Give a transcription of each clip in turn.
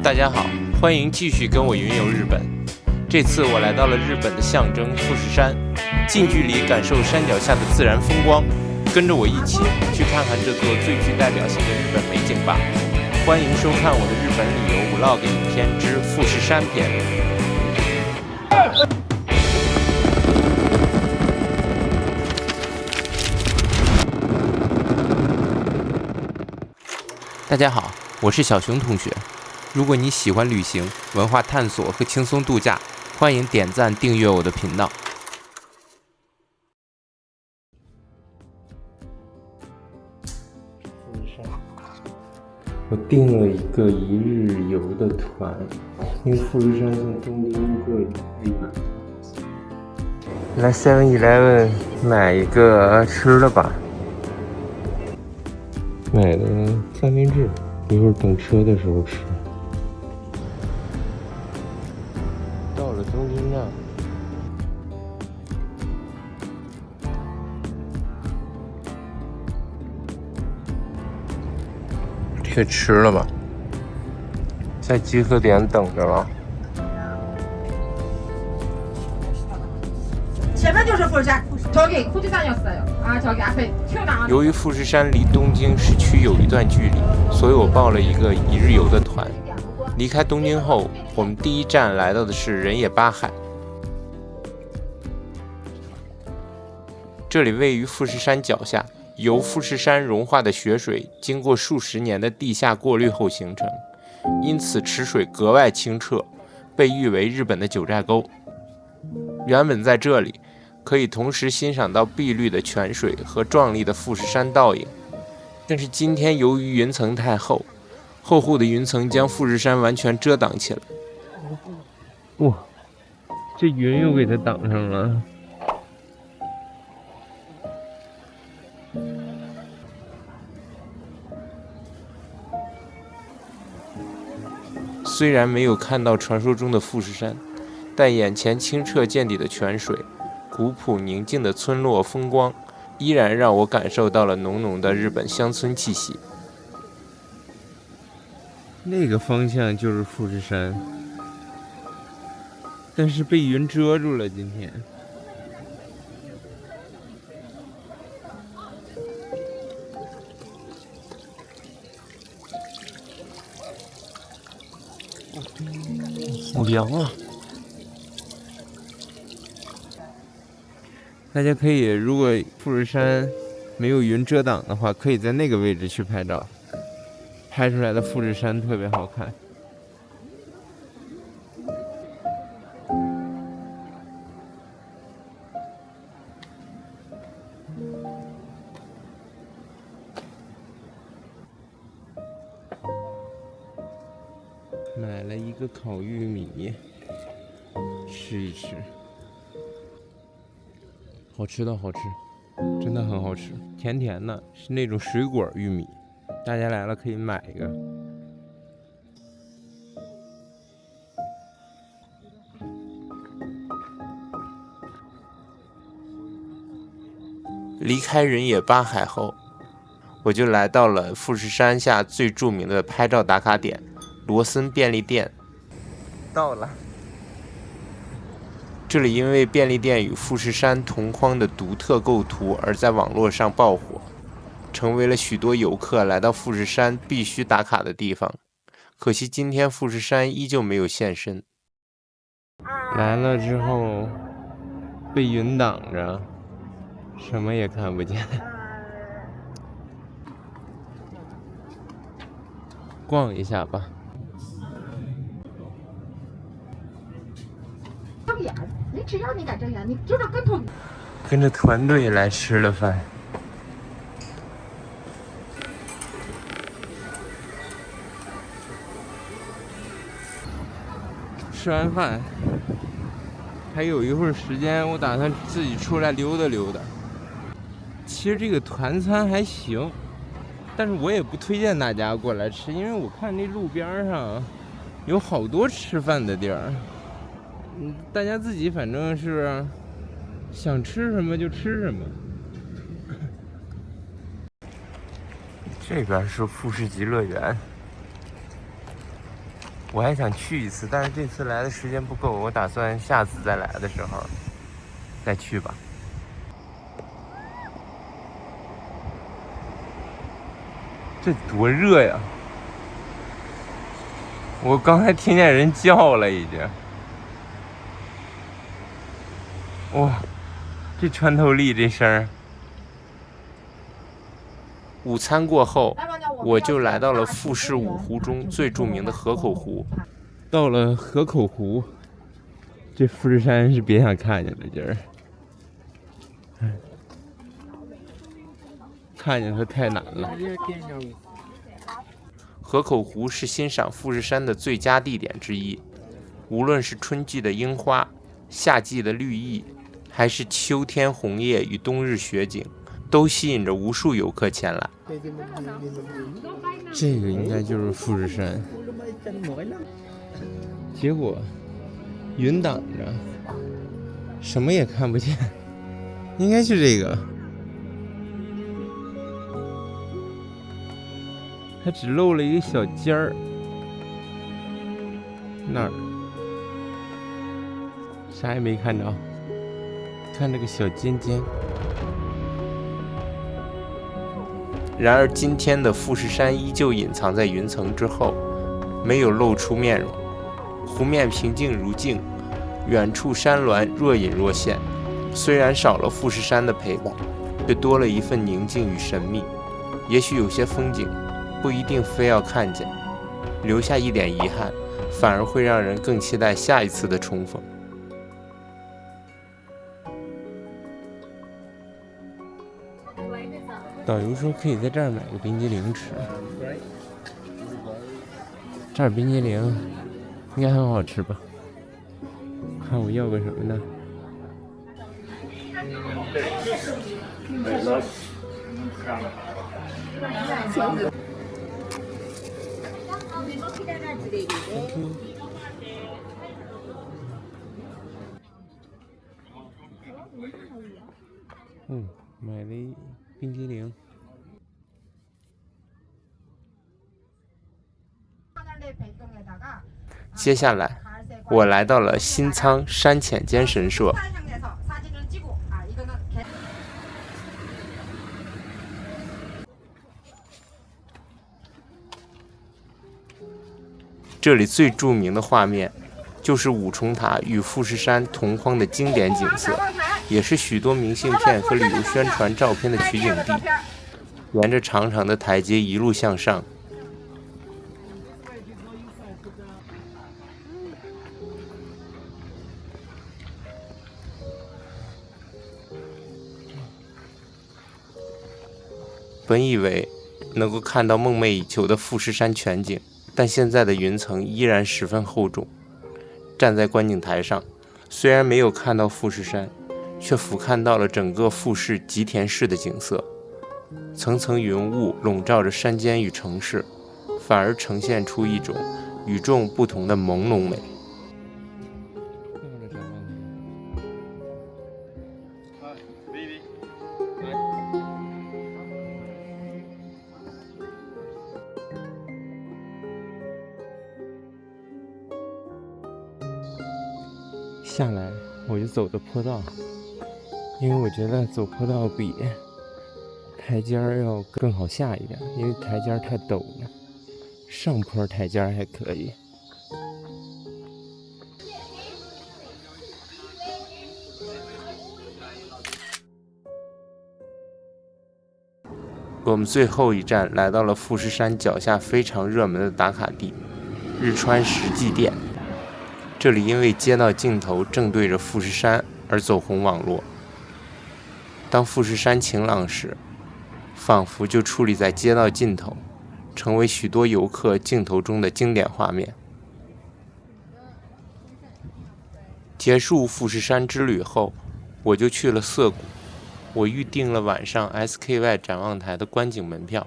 大家好，欢迎继续跟我云游日本。这次我来到了日本的象征富士山，近距离感受山脚下的自然风光。跟着我一起去看看这座最具代表性的日本美景吧。欢迎收看我的日本旅游 vlog 影片之富士山篇。大家好，我是小熊同学。如果你喜欢旅行、文化探索和轻松度假，欢迎点赞订阅我的频道。富士山，我订了一个一日游的团，因为富士山从东京过去太远。来 7-Eleven 买一个吃的吧。买的三明治，一会儿等车的时候吃。到了东京站，可以吃了吧？在集合点等着了。前面就是富士山，저기富士山였어요。저기 앞에 튀어나가는。由于富士山离东京市区有一段距离，所以我报了一个一日游的团。离开东京后，我们第一站来到的是人野八海。这里位于富士山脚下，由富士山融化的雪水经过数十年的地下过滤后形成，因此池水格外清澈，被誉为日本的九寨沟。原本在这里可以同时欣赏到碧绿的泉水和壮丽的富士山倒影，但是今天由于云层太厚，厚厚的云层将富士山完全遮挡起来。哇，这云又给它挡上了。虽然没有看到传说中的富士山，但眼前清澈见底的泉水，古朴宁静的村落风光，依然让我感受到了浓浓的日本乡村气息。那个方向就是富士山，但是被云遮住了。今天好凉啊！大家可以，如果富士山没有云遮挡的话，可以在那个位置去拍照，拍出来的富士山特别好看。买了一个烤玉米，吃一吃。好吃的好吃，真的很好吃，甜甜的，是那种水果玉米。大家来了可以买一个。离开人野八海后，我就来到了富士山下最著名的拍照打卡点罗森便利店。到了。这里因为便利店与富士山同框的独特构图而在网络上爆火，成为了许多游客来到富士山必须打卡的地方。可惜今天富士山依旧没有现身。来了之后被云挡着，什么也看不见。逛一下吧。你只要你敢睁眼，你就这跟头。跟着团队来吃了饭。吃完饭还有一会儿时间，我打算自己出来溜达溜达。其实这个团餐还行，但是我也不推荐大家过来吃，因为我看那路边上有好多吃饭的地儿。大家自己反正是想吃什么就吃什么。这边是富士急乐园，我还想去一次，但是这次来的时间不够，我打算下次再来的时候再去吧。这多热呀！我刚才听见人叫了，已经。哇，这穿透力，这声儿。午餐过后，我就来到了富士五湖中最著名的河口湖。到了河口湖，这富士山是别想看见的，今儿。看见它太难了。河口湖是欣赏富士山的最佳地点之一，无论是春季的樱花、夏季的绿意，还是秋天红叶与冬日雪景，都吸引着无数游客前来。这个应该就是富士山，结果云挡着，什么也看不见，应该是这个。它只露了一个小尖儿，那儿啥也没看着，看这个小尖尖。然而今天的富士山依旧隐藏在云层之后，没有露出面容，湖面平静如镜，远处山峦若隐若现。虽然少了富士山的陪伴，却多了一份宁静与神秘。也许有些风景不一定非要看见，留下一点遗憾，反而会让人更期待下一次的重逢。导游说可以在这儿买个冰激凌吃，这儿冰激凌应该很好吃吧？看我要个什么呢？买了一冰激凌。接下来，我来到了新仓山浅间神社。这里最著名的画面，就是五重塔与富士山同框的经典景色，也是许多明信片和旅游宣传照片的取景地。沿着长长的台阶一路向上，本以为能够看到梦寐以求的富士山全景，但现在的云层依然十分厚重。站在观景台上，虽然没有看到富士山，却俯瞰到了整个富士吉田市的景色。层层云雾笼罩着山间与城市，反而呈现出一种与众不同的朦胧美。下来我就走的坡道，因为我觉得走坡道比台阶要更好下一点，因为台阶太陡了，上坡台阶还可以。我们最后一站来到了富士山脚下非常热门的打卡地日川石祭殿。这里因为街道尽头正对着富士山而走红网络。当富士山晴朗时，仿佛就矗立在街道尽头，成为许多游客镜头中的经典画面。结束富士山之旅后，我就去了涩谷。我预定了晚上 SKY 展望台的观景门票。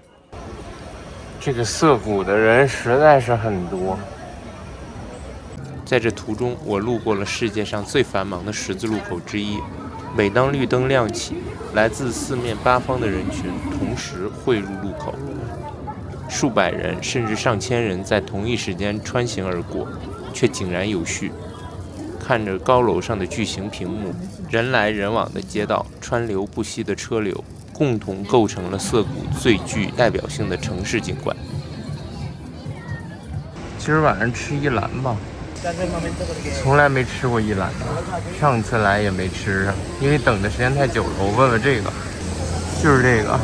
这个涩谷的人实在是很多。在这途中，我路过了世界上最繁忙的十字路口之一。每当绿灯亮起，来自四面八方的人群同时汇入路口。数百人甚至上千人在同一时间穿行而过，却井然有序。看着高楼上的巨型屏幕，人来人往的街道，川流不息的车流，共同构成了涩谷最具代表性的城市景观。今儿晚上吃一兰吧，从来没吃过一兰的，上次来也没吃上，因为等的时间太久了。我问问这个，就是这个，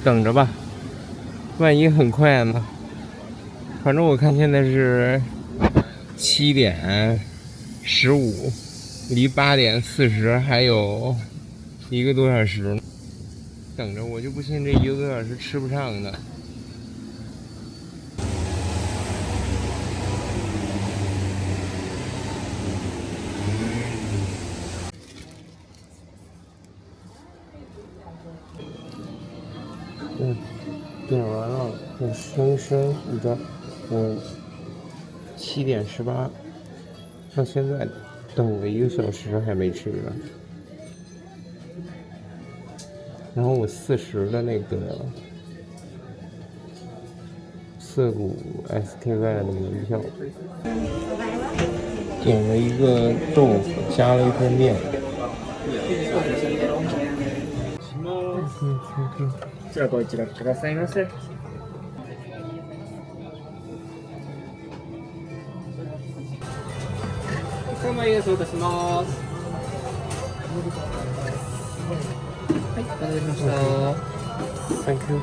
等着吧，万一很快呢？反正我看现在是7:15，离8:40还有1个多小时呢。等着，我就不信这1个多小时吃不上的。点完了，我深深，你知道，我7:18，到现在等了1个小时还没吃呢。然后我40的那个涩谷 SKY 的门票，点了一个豆腐，加了一份面。こちらご一覧くださいませ。3枚輸送いたします。はい、お待たせしました。Thank you。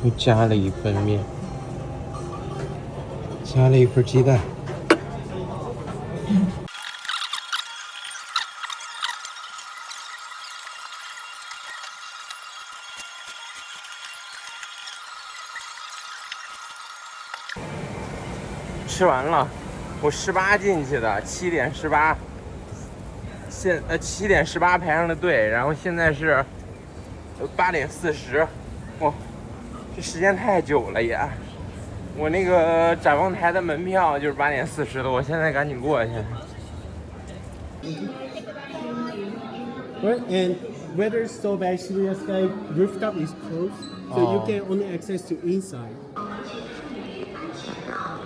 又加了一份面，加了一份鸡蛋。吃完了，我18进去的，7:18，7:18排上的队，然后现在是8:40，哇，这时间太久了也。我那个展望台的门票就是8:40的，我现在赶紧过去。Right, and weather is so bad, Shibuya Sky rooftop is closed, so you can only access to inside.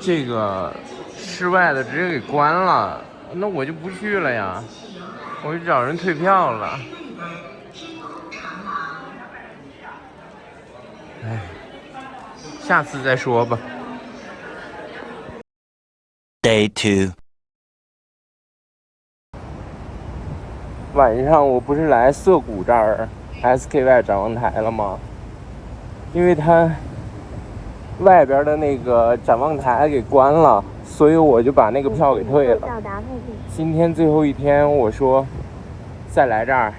这个室外的直接给关了，那我就不去了呀，我就找人退票了。哎，下次再说吧。Day 2。晚上我不是来涩谷这儿 SKY 展望台了吗？因为它外边的那个展望台给关了，所以我就把那个票给退了。今天最后一天，我说再来这儿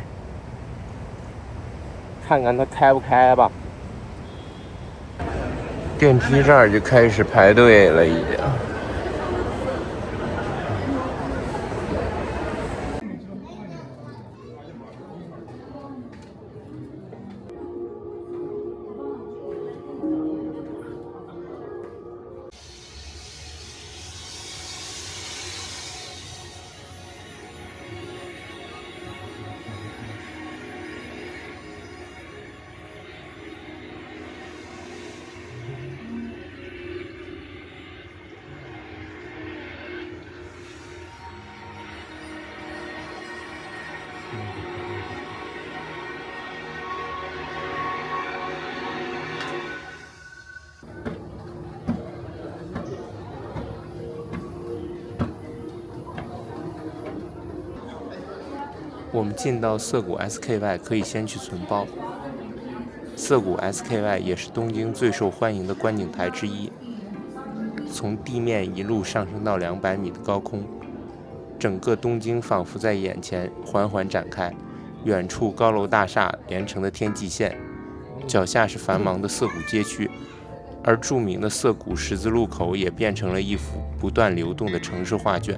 看看它开不开吧。电梯这儿就开始排队了，已经。我们进到涩谷 SKY 可以先去存包。涩谷 SKY 也是东京最受欢迎的观景台之一，从地面一路上升到200米的高空，整个东京仿佛在眼前缓缓展开，远处高楼大厦连成的天际线，脚下是繁忙的涩谷街区，而著名的涩谷十字路口也变成了一幅不断流动的城市画卷。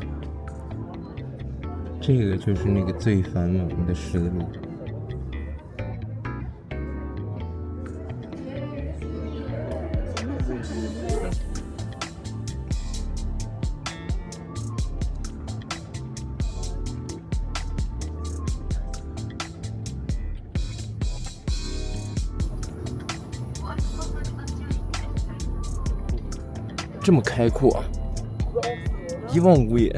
这个就是那个最繁忙的十字路口。这么开阔，一望无野。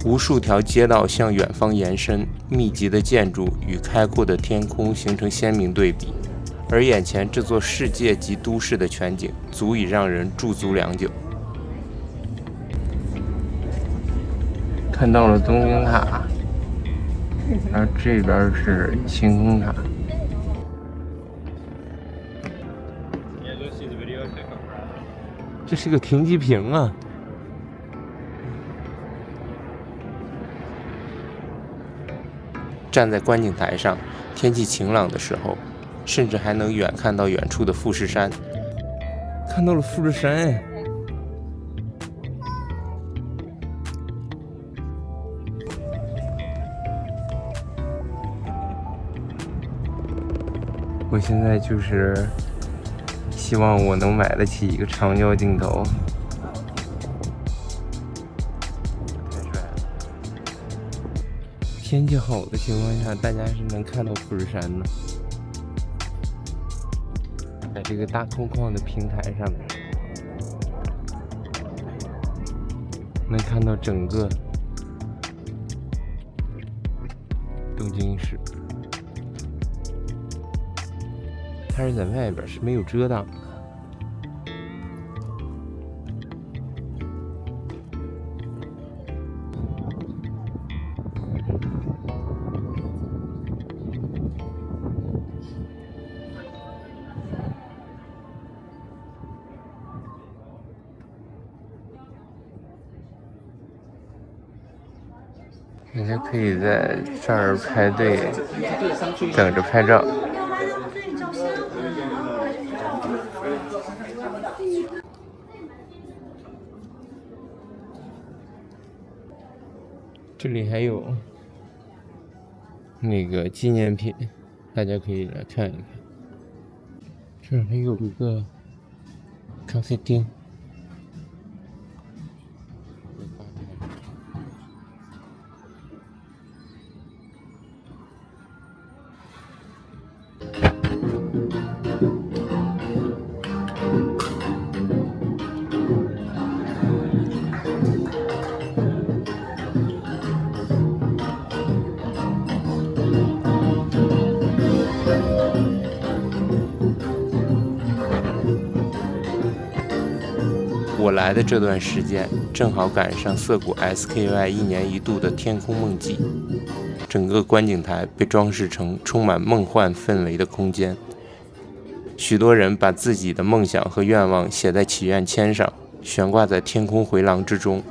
无数条街道向远方延伸，密集的建筑与开阔的天空形成鲜明对比，而眼前这座世界级都市的全景，足以让人驻足良久。看到了东京塔，然后这边是晴空塔。这是个停机坪啊！站在观景台上，天气晴朗的时候，甚至还能远看到远处的富士山。看到了富士山哎！我现在就是希望我能买得起一个长焦镜头。太帅了！天气好的情况下，大家是能看到富士山的。在这个大空旷的平台上面，能看到整个东京市。它是在外边，是没有遮挡的。大家可以在这儿排队，等着拍照。这里还有那个纪念品，大家可以来看一看。这儿还有一个咖啡厅。我来的这段时间正好赶上涩谷 SKY 一年一度的天空梦季，整个观景台被装饰成充满梦幻氛围的空间，许多人把自己的梦想和愿望写在祈愿签上，悬挂在天空回廊之中，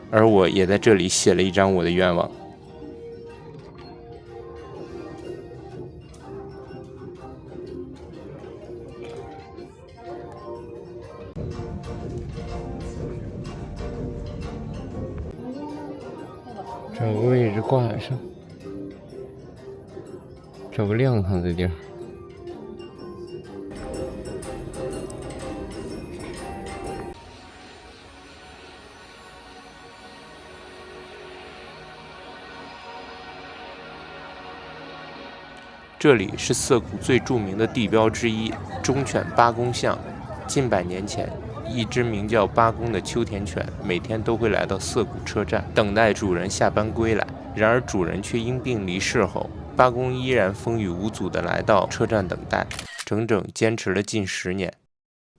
而我也在这里写了一张我的愿望。找个位置挂上，找个亮堂的地儿。这里是涩谷最著名的地标之一——忠犬八公像。近100年前，一只名叫八公的秋田犬每天都会来到涩谷车站，等待主人下班归来。然而主人却因病离世后，八公依然风雨无阻地来到车站等待，整整坚持了近10年。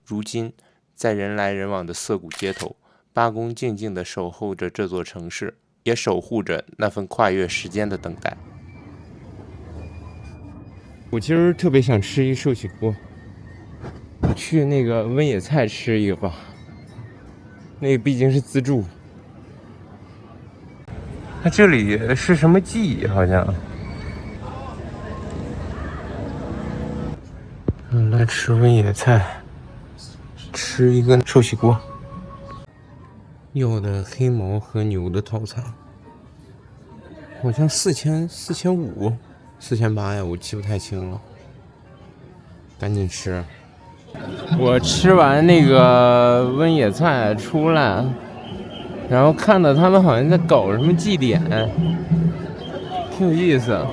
如今，在人来人往的涩谷街头，八公静静地守候着这座城市，也守护着那份跨越时间的等待。我今儿特别想吃一寿喜锅，去那个温野菜吃一个吧，那个毕竟是自助。它这里是什么记忆？好像。来吃温野菜，吃一个寿喜锅。要的黑毛和牛的套餐，好像4500、4800呀，我记不太清了。赶紧吃。我吃完那个温野菜出来，然后看到他们好像在搞什么祭典，挺有意思。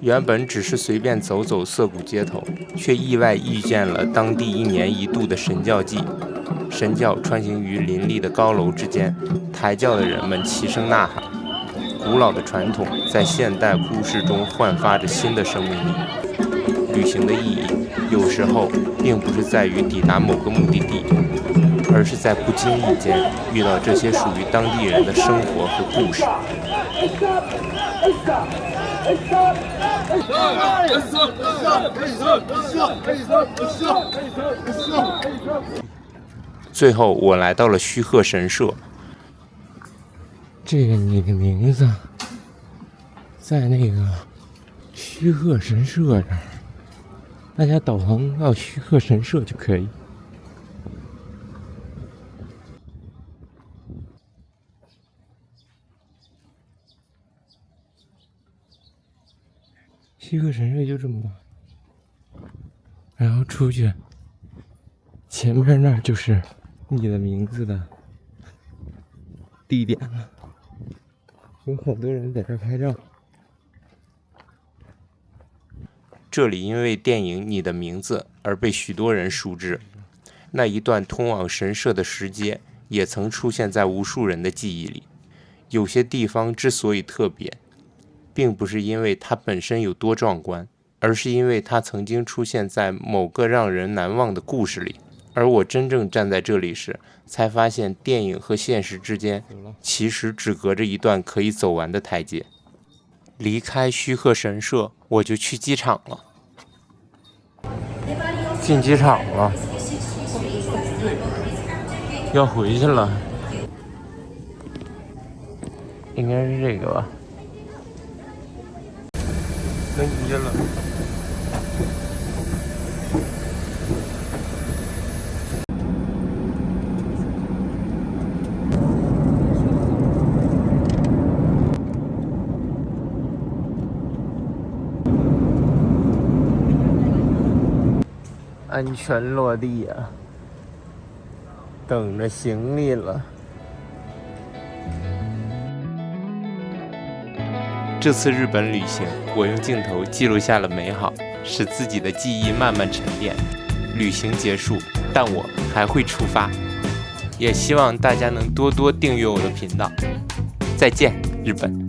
原本只是随便走走涩谷街头，却意外遇见了当地1年1度的神教祭。神教穿行于林立的高楼之间，抬轿的人们齐声呐喊。古老的传统在现代都市中焕发着新的生命力。旅行的意义，有时候并不是在于抵达某个目的地，而是在不经意间遇到这些属于当地人的生活和故事。最后，我来到了须贺神社。这个你的名字在那个须贺神社这儿，大家导航到须贺神社就可以。须贺神社就这么大，然后出去，前面那儿就是你的名字的地点了。有好多人在这儿拍照。这里因为电影《你的名字》而被许多人熟知，那一段通往神社的石阶也曾出现在无数人的记忆里。有些地方之所以特别，并不是因为它本身有多壮观，而是因为它曾经出现在某个让人难忘的故事里。而我真正站在这里时，才发现电影和现实之间其实只隔着一段可以走完的台阶。离开须贺神社，我就去机场了。进机场了，要回去了，应该是这个吧。能进去了。安全落地呀，等着行李了。这次日本旅行，我用镜头记录下了美好，使自己的记忆慢慢沉淀。旅行结束，但我还会出发。也希望大家能多多订阅我的频道。再见，日本。